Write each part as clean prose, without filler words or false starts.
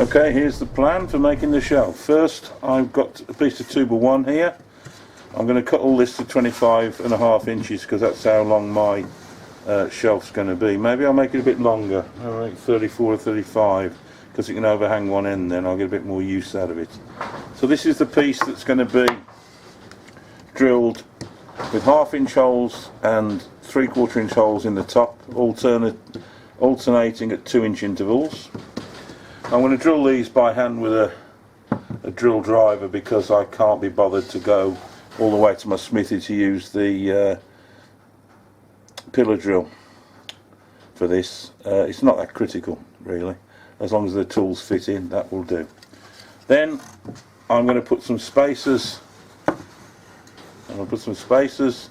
Okay, here's the plan for making the shelf. First, I've got a piece of 2x1 here. I'm going to cut all this to 25.5 inches because that's how long my shelf's going to be. Maybe I'll make it a bit longer, I'll make 34 or 35 because it can overhang one end, then I'll get a bit more use out of it. So this is the piece that's going to be drilled with 1/2 inch holes and 3/4 inch holes in the top, alternating at 2 inch intervals. I'm going to drill these by hand with a drill driver because I can't be bothered to go all the way to my smithy to use the pillar drill for this. It's not that critical really, as long as the tools fit in, that will do. Then I'm going to put some spacers. I'm going to put some spacers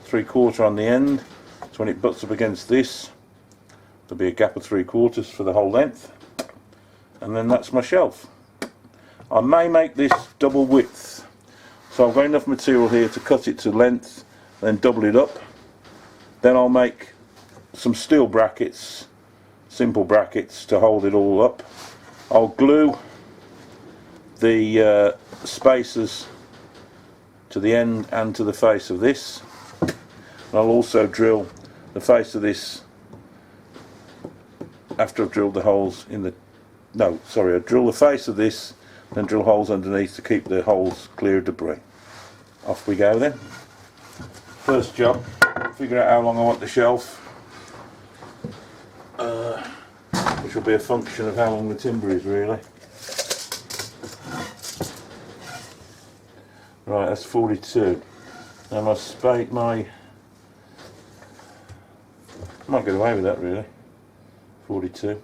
3/4 on the end, so when it butts up against this there'll be a gap of 3/4 for the whole length, and then that's my shelf. I may make this double width, so I've got enough material here to cut it to length, then double it up. Then I'll make some steel brackets, simple brackets to hold it all up. I'll glue the spacers to the end and to the face of this. And I'll also drill the face of this after I've drilled the holes in the... No, sorry, I'll drill the face of this, then drill holes underneath to keep the holes clear of debris. Off we go then. First job, figure out how long I want the shelf, which will be a function of how long the timber is really. Right, that's 42. Now I might get away with that really. 42.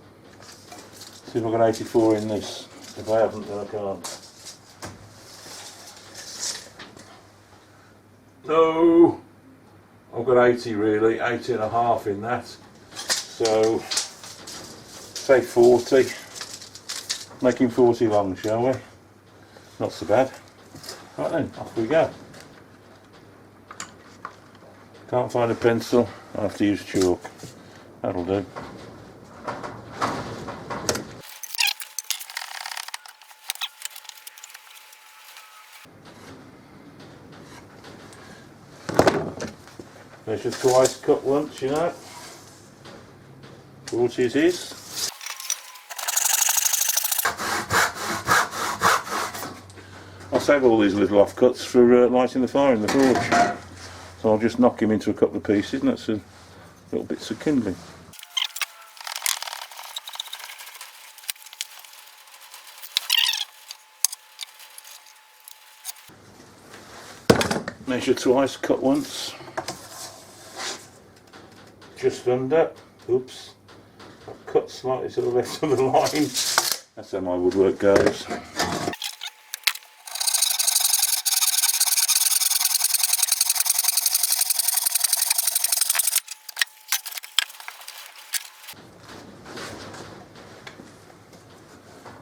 See if I've got 84 in this. If I haven't, then I can't. No! I've got 80 really, 80.5 in that. So, say 40. Making 40 long, shall we? Not so bad. Right then, off we go. Can't find a pencil, I have to use chalk. That'll do. Measure twice, cut once, you know. 40 it is. I'll save all these little offcuts for lighting the fire in the forge. So I'll just knock him into a couple of pieces and that's a little bits of kindling. Measure twice, cut once. Just under. Oops. I've cut slightly to the left of the line. That's how my woodwork goes.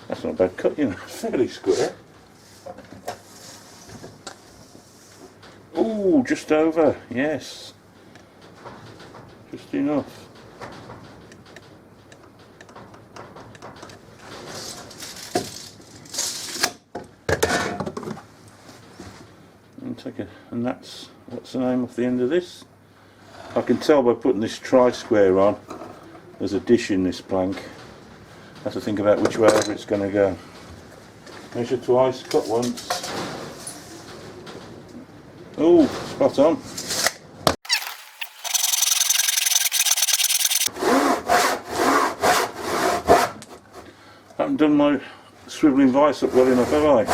That's not a bad cut, you know, fairly square. Ooh, just over, yes. Just enough. And take it, and that's, what's the name off the end of this? I can tell by putting this tri-square on, there's a dish in this plank. I have to think about which way over it's going to go. Measure twice, cut once. Oh, spot on. I haven't done my swivelling vice up well enough, have I?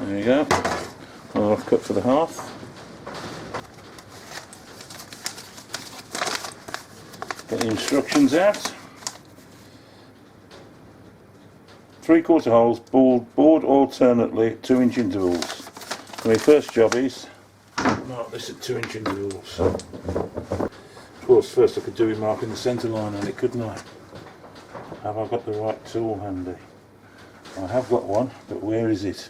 There you go. Another off cut for the hearth. Get the instructions out. 3/4 holes, bored alternately at 2 inch intervals. My first job is mark this at 2 inch intervals. Of course, first I could do with marking the centre line on it, couldn't I? Have I got the right tool handy? I have got one, but where is it?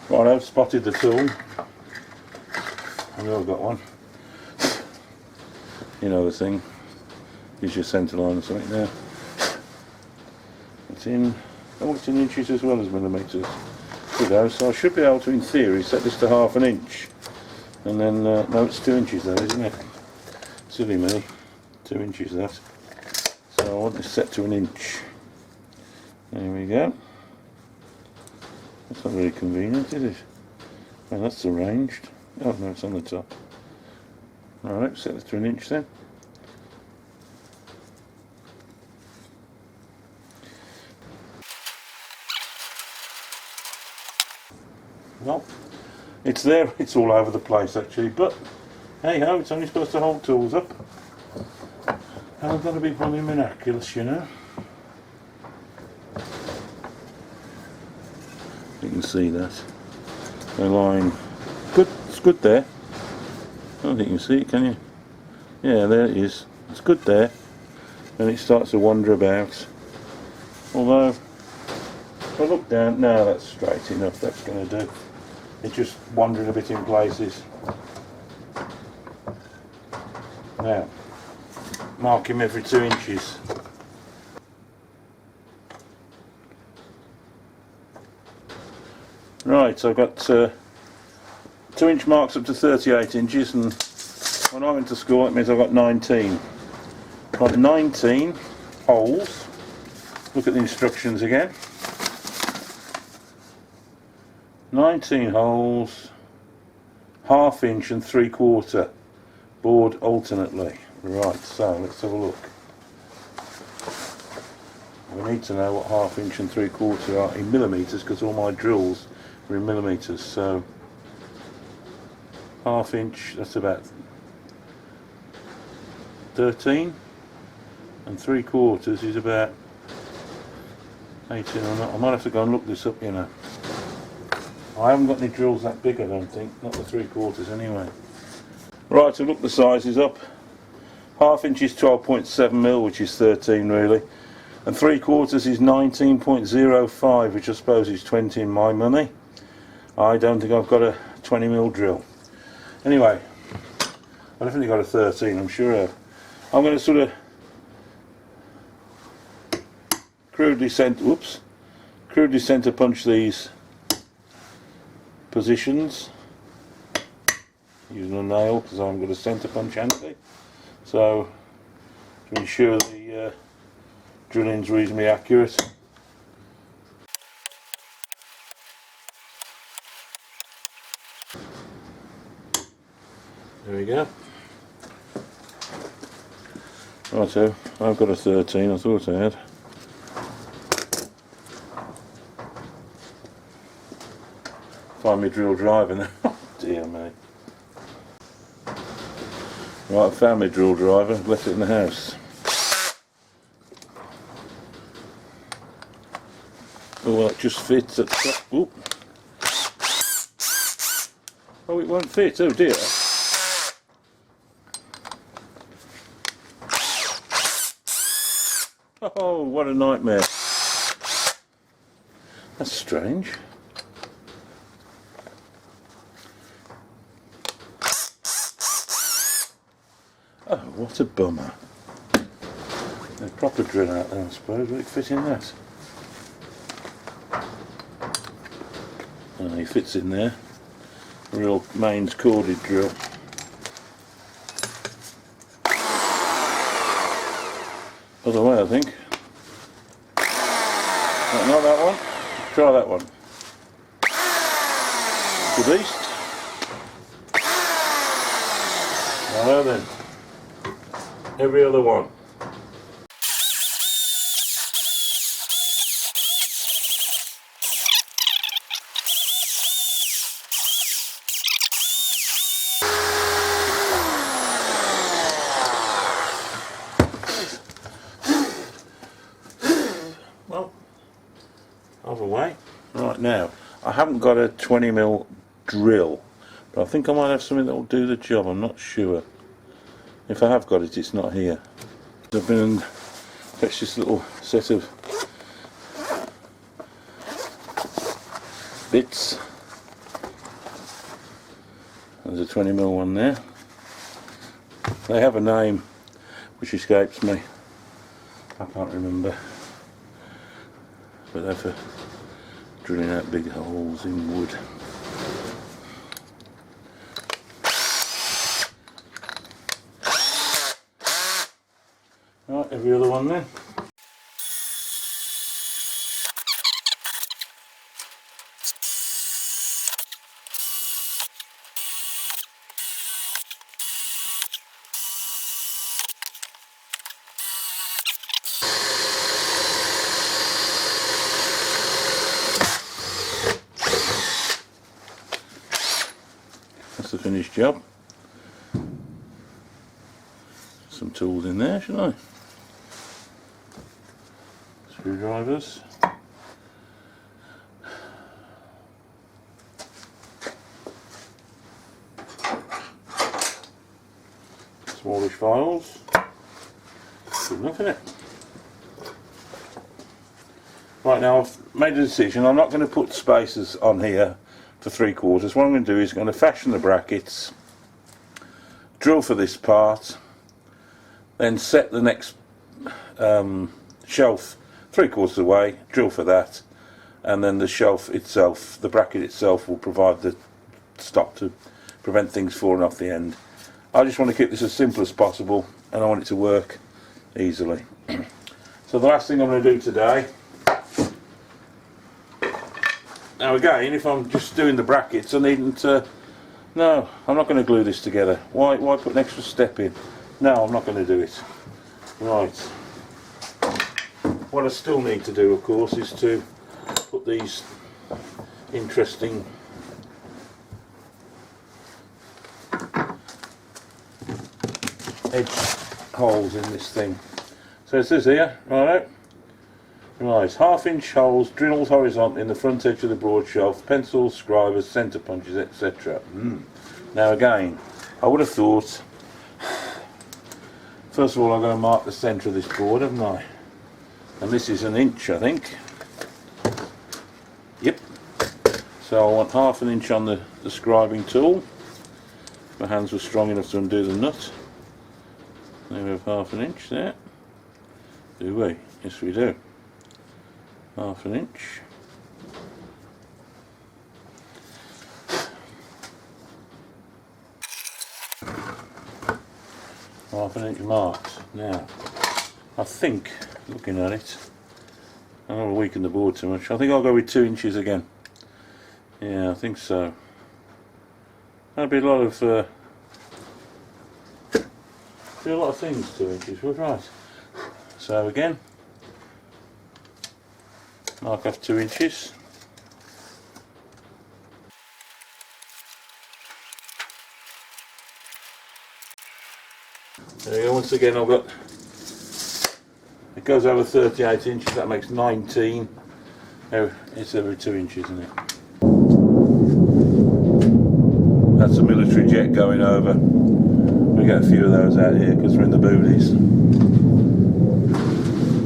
Right, I've spotted the tool. I know I've got one. you know the thing. Use your centre line or something there. It's in, oh, it's in inches as well as millimetres. There we go. So I should be able to, in theory, set this to 1/2 inch. And then, no, it's 2 inches though, isn't it? Silly me. 2 inches that. So I want this set to 1 inch. There we go. That's not very convenient, is it? Well, that's arranged. Oh no, it's on the top. Alright, set this to 1 inch then. Well, it's there, it's all over the place actually, but hey ho, it's only supposed to hold tools up. And I've got to be bloody miraculous, you know. You can see that. The line, good, it's good there. I don't think you can see it, can you? Yeah, there it is. It's good there. And it starts to wander about. Although, if I look down, no, that's straight enough, that's going to do. It's just wandering a bit in places. Now, mark him every 2 inches. Right, so I've got 2 inch marks up to 38 inches, and when I went to school it means I've got 19. I've got 19 holes. Look at the instructions again. 19 holes, 1/2 inch and 3/4 bored alternately. Right, so let's have a look. We need to know what 1/2 inch and 3/4 are in millimetres, because all my drills are in millimetres. So 1/2 inch, that's about 13, and 3/4 is about 18 or not. I might have to go and look this up, you know. I haven't got any drills that big, I don't think, not the 3/4 anyway. Right, so look the sizes up. 1/2 inch is 12.7mm, which is 13 really, and 3/4 is 19.05, which I suppose is 20 in my money. I don't think I've got a 20mm drill. Anyway, I definitely got a 13, I'm sure I have. I'm going to sort of crudely centre punch these positions using a nail, because I'm going to centre punch handy. So to ensure the drilling's reasonably accurate. There we go. Righto, I've got a 13, I thought I had. Find my drill driver now. Oh dear me. Right, I found my drill driver, left it in the house. Oh well, it just fits at the top. Oop. Oh, it won't fit, oh dear. Oh, what a nightmare. That's strange. Oh, what a bummer. A proper drill out there, I suppose. Will it fit in that? Oh, he fits in there. A real mains corded drill. Other way, I think. Not that one. Try that one. The beast. Now then. Every other one. Well, other way. Right, now, I haven't got a 20mm drill, but I think I might have something that will do the job, I'm not sure. If I have got it, it's not here. I've been and fetched this little set of bits. There's a 20mm one there. They have a name which escapes me. I can't remember. But they're for drilling out big holes in wood. Right, every other one then. That's the finished job. Some tools in there, shouldn't I? Screwdrivers. Smallish files. Good enough, isn't it? Right, now I've made a decision. I'm not going to put spacers on here for 3/4. What I'm going to do is going to fashion the brackets, drill for this part, then set the next shelf 3/4 away, drill for that, and then the shelf itself, the bracket itself, will provide the stop to prevent things falling off the end. I just want to keep this as simple as possible, and I want it to work easily. So the last thing I'm going to do today, now again, if I'm just doing the brackets, I needn't no, I'm not going to glue this together. Why put an extra step in? No, I'm not going to do it. Right. What I still need to do, of course, is to put these interesting edge holes in this thing. So it says here, right, 1/2 inch holes drilled horizontally in the front edge of the broad shelf, pencils, scribers, centre punches, etc. Now again, I would have thought, first of all, I'm going to mark the centre of this board, haven't I? And this is 1 inch, I think. Yep. So I want 1/2 inch on the scribing tool. My hands were strong enough to undo the nut. There we have 1/2 inch there. Do we? Yes, we do. 1/2 inch. Half an inch marked. Now, I think, looking at it, I don't want to weaken the board too much. I think I'll go with 2 inches again. Yeah, I think so. That'd be a lot of things, 2 inches. We're right. So again, mark off 2 inches. There we go. Once again, I've got, it goes over 38 inches. That makes 19. It's every 2 inches, isn't it? That's a military jet going over. We get a few of those out here because we're in the boonies.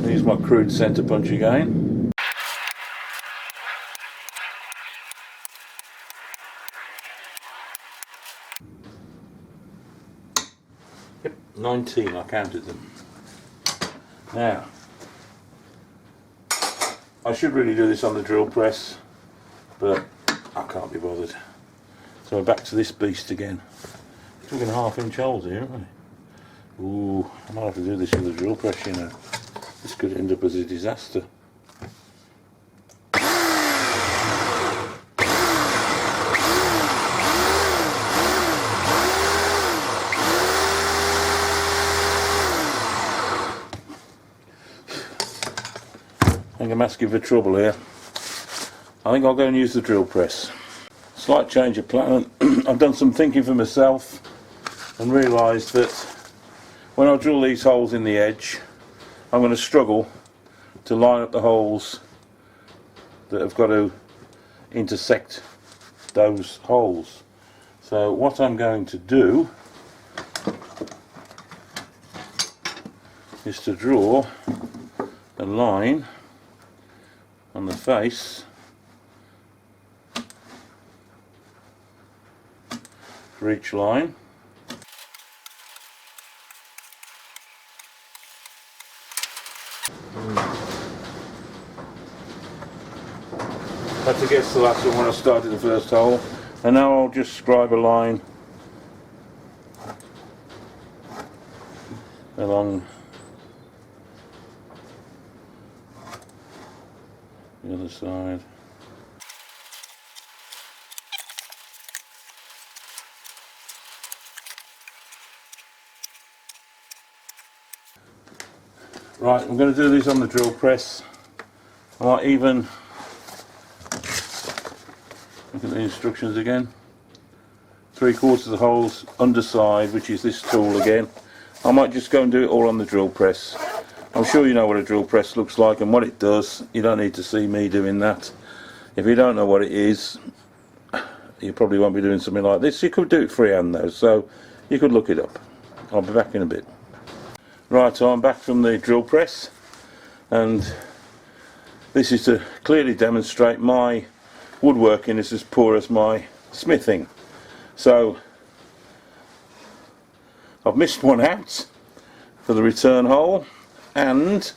Here's my crude centre punch again. Yep, 19, I counted them. Now, I should really do this on the drill press, but I can't be bothered. So we're back to this beast again. We're talking 1/2 inch holes here, aren't we? Ooh, I might have to do this with a drill press, you know. This could end up as a disaster. I think I'm asking for trouble here. I think I'll go and use the drill press. Slight change of plan. I've done some thinking for myself and realised that when I drill these holes in the edge, I'm going to struggle to line up the holes that have got to intersect those holes. So what I'm going to do is to draw a line on the face for each line. Had to guess the last one when I started the first hole, and now I'll just scribe a line along the other side. Right, I'm going to do these on the drill press. I might even look at the instructions again. 3/4 of the holes underside, which is this tool again. I might just go and do it all on the drill press. I'm sure you know what a drill press looks like and what it does. You don't need to see me doing that. If you don't know what it is, you probably won't be doing something like this. You could do it freehand though, so you could look it up. I'll be back in a bit. Right, so I'm back from the drill press, and this is to clearly demonstrate my woodworking is as poor as my smithing. So I've missed one out for the return hole, and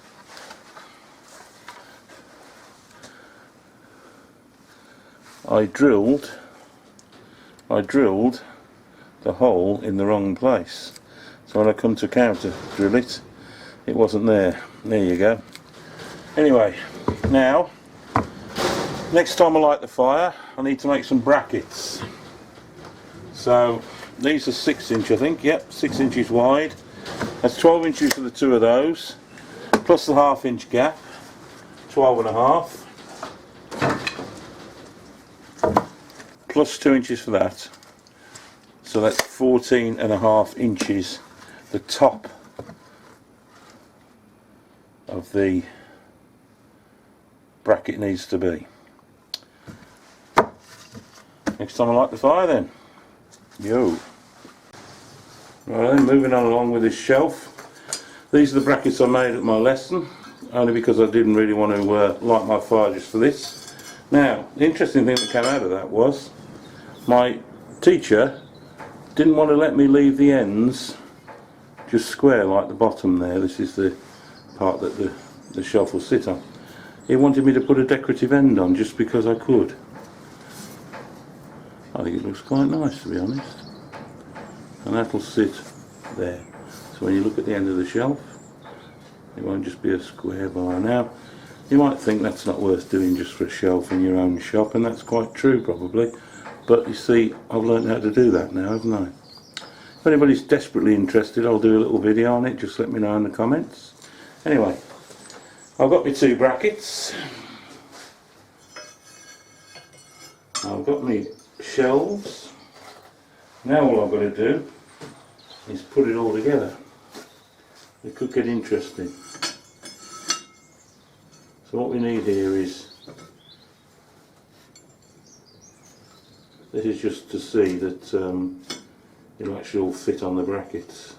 I drilled the hole in the wrong place. So when I come to counter drill it, it wasn't there. There you go. Anyway, now next time I light the fire, I need to make some brackets. So these are 6 inch, I think. Yep, 6 inches wide. That's 12 inches for the two of those, plus the 1/2 inch gap, 12.5, plus 2 inches for that. So that's 14.5 inches. The top of the bracket needs to be. Next time I light the fire then. Yo. Right then, moving on along with this shelf. These are the brackets I made at my lesson, only because I didn't really want to light my fire just for this. Now, the interesting thing that came out of that was my teacher didn't want to let me leave the ends just square like the bottom there. This is the part that the shelf will sit on. He wanted me to put a decorative end on just because I could. I think it looks quite nice, to be honest. And that'll sit there. So when you look at the end of the shelf, it won't just be a square bar. Now, you might think that's not worth doing just for a shelf in your own shop, and that's quite true probably. But you see, I've learned how to do that now, haven't I? If anybody's desperately interested, I'll do a little video on it. Just let me know in the comments. Anyway, I've got my 2 brackets. I've got my shelves. Now all I've got to do is put it all together. It could get interesting. So what we need here is, this is just to see that it'll actually all fit on the brackets.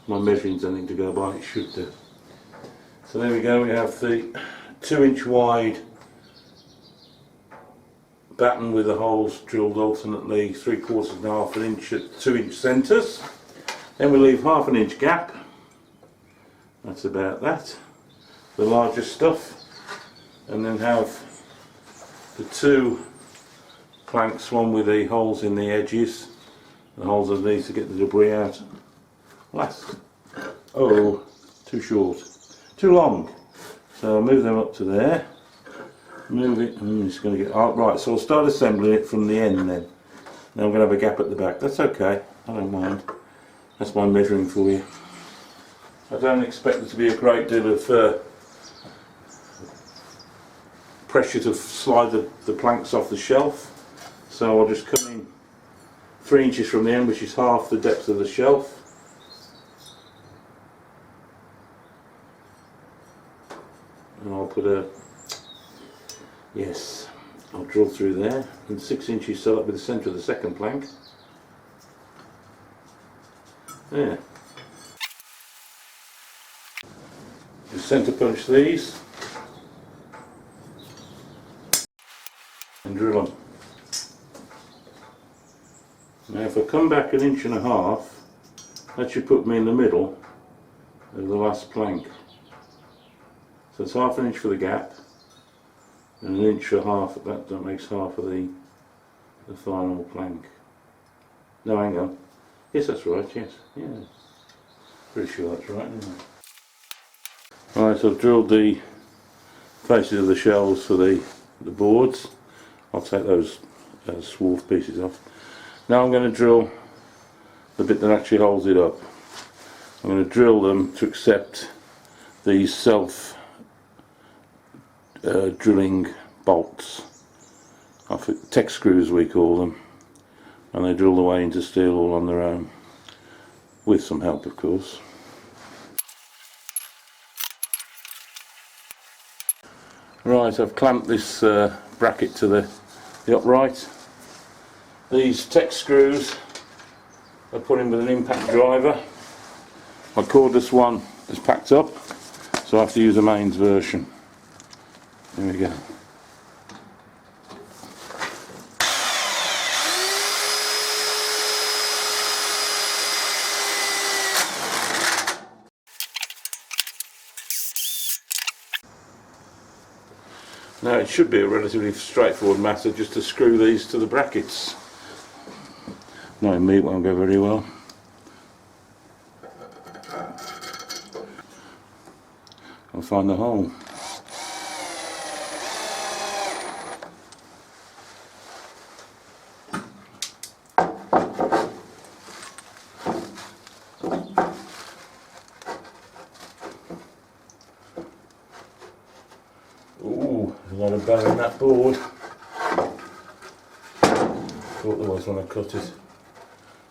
My measuring's anything to go by, it should do. So there we go, we have the 2 inch wide batten with the holes drilled alternately 3/4 and 1/2 inch at 2 inch centres. Then we leave 1/2 inch gap. That's about that. The larger stuff. And then have the 2 planks, one with the holes in the edges, the holes underneath to get the debris out. Last. Oh, too short. Too long. So I'll move them up to there. Move it, and it's going to get out. Right, so I'll start assembling it from the end then. Now I'm going to have a gap at the back. That's okay, I don't mind. That's my measuring for you. I don't expect there to be a great deal of pressure to slide the planks off the shelf. So I'll just come in 3 inches from the end, which is half the depth of the shelf. And I'll put a, yes, I'll drill through there, and 6 inches so that'll be the centre of the second plank. There. Just centre punch these and drill them. Now if I come back 1.5 inches, that should put me in the middle of the last plank. So it's 1/2 inch for the gap, and 1 inch for half. That makes half of the final plank. No, hang on. Yes, that's right. Yes, yeah. Pretty sure that's right. Isn't it? Right, so I've drilled the faces of the shelves for the boards. I'll take those swarf pieces off. Now I'm going to drill the bit that actually holds it up. I'm going to drill them to accept these self drilling bolts. Tech screws we call them, and they drill the way into steel all on their own, with some help of course. Right, I've clamped this bracket to the upright. These tech screws are put in with an impact driver. My cordless one is packed up, so I have to use a mains version. There we go. Now it should be a relatively straightforward matter just to screw these to the brackets. Knowing me, it won't go very well. I'll find the hole. Ooh, there's a lot of bone in that board. Thought there was when I cut it.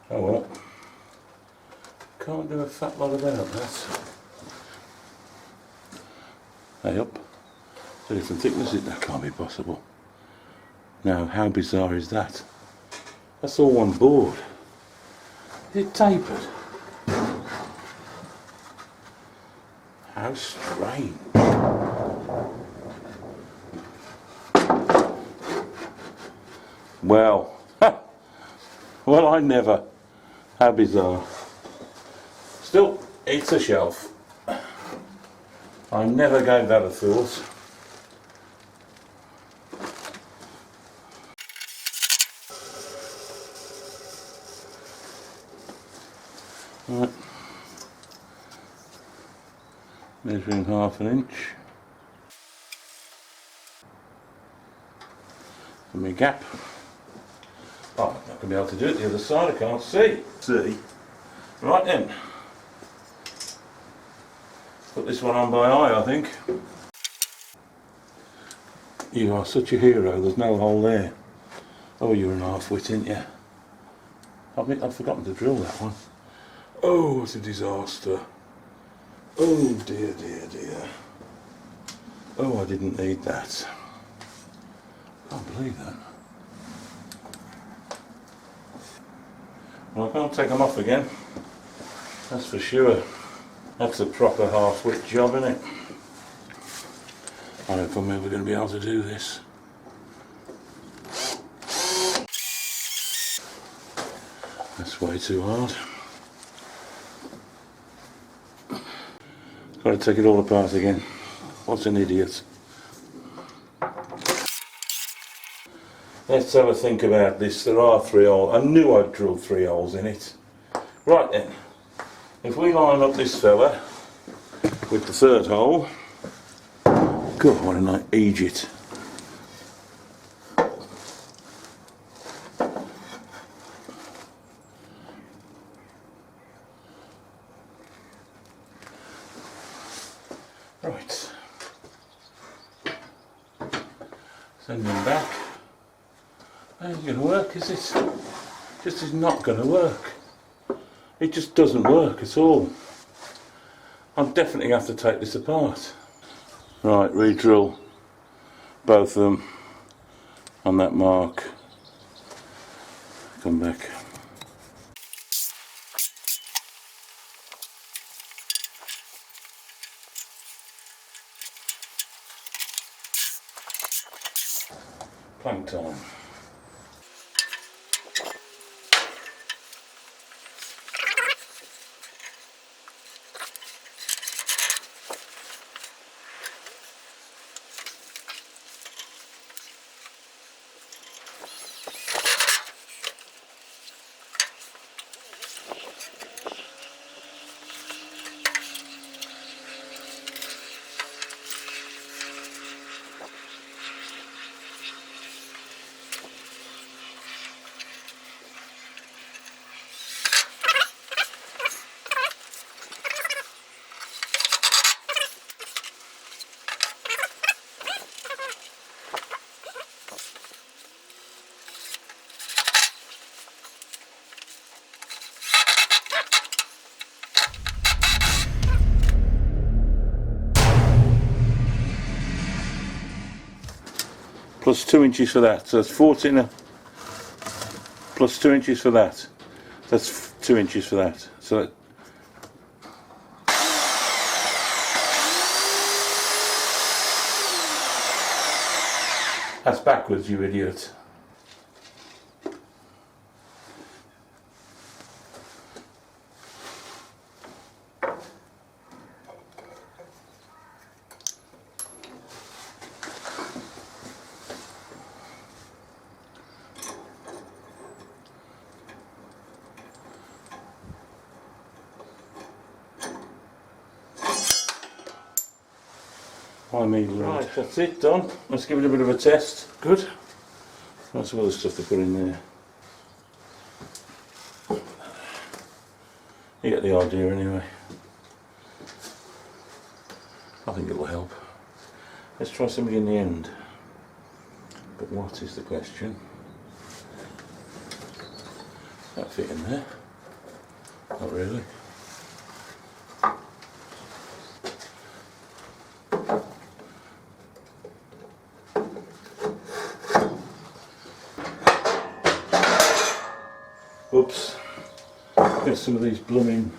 Oh well. Can't do a fat lot about that. Hey up. It's a different thickness, that can't be possible. Now, how bizarre is that? That's all one board. Is it tapered? How strange. Well, well, I never. How bizarre. Still, it's a shelf. I never gave that a thought. Right. Measuring 1/2 inch. And my gap. Oh, I'm not going to be able to do it the other side, I can't see. See? Right then. Put this one on by eye, I think. You are such a hero, there's no hole there. Oh, you're an half-wit, ain't you? I've forgotten to drill that one. Oh, what a disaster. Oh dear, dear, dear. Oh, I didn't need that. Can't believe that. Well, I can't take them off again. That's for sure. That's a proper half-wit job, isn't it? I don't think we're ever going to be able to do this. That's way too hard. Got to take it all apart again. What's an idiot? Let's have a think about this. There are 3 holes. I knew I'd drilled 3 holes in it. Right then. If we line up this fella with the 3rd hole, God, what a nice idiot. Right. Send him back. That ain't going to work, is it? Just is not going to work. It just doesn't work at all. I'll definitely have to take this apart. Right, re-drill both of them on that mark. Come back. Plank time. plus 2 inches for that. So that's 14 plus 2 inches for that. That's 2 inches for that. So that, that's backwards, you idiot. Right, that's it, done. Let's give it a bit of a test. Good. That's some other stuff to put in there. You get the idea anyway. I think it'll help. Let's try something in the end. But what is the question? That fit in there? Not really. Oops. Get some of these blooming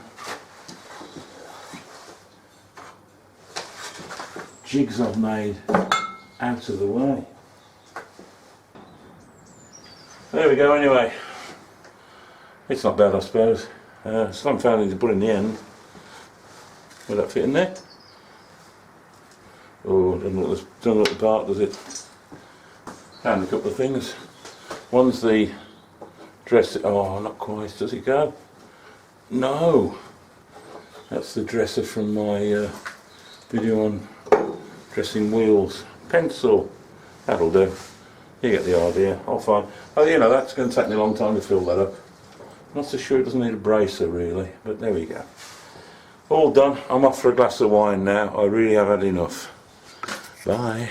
jigs I've made out of the way. There we go anyway. It's not bad, I suppose. It's not found to put in the end. Will that fit in there? Oh, doesn't look the part, does it? And a couple of things. One's the dresser. Oh, not quite. Does it go? No. That's the dresser from my video on dressing wheels. Pencil. That'll do. You get the idea. I'll find. Oh, you know, that's going to take me a long time to fill that up. Not so sure it doesn't need a bracer really, but there we go. All done. I'm off for a glass of wine now. I really have had enough. Bye.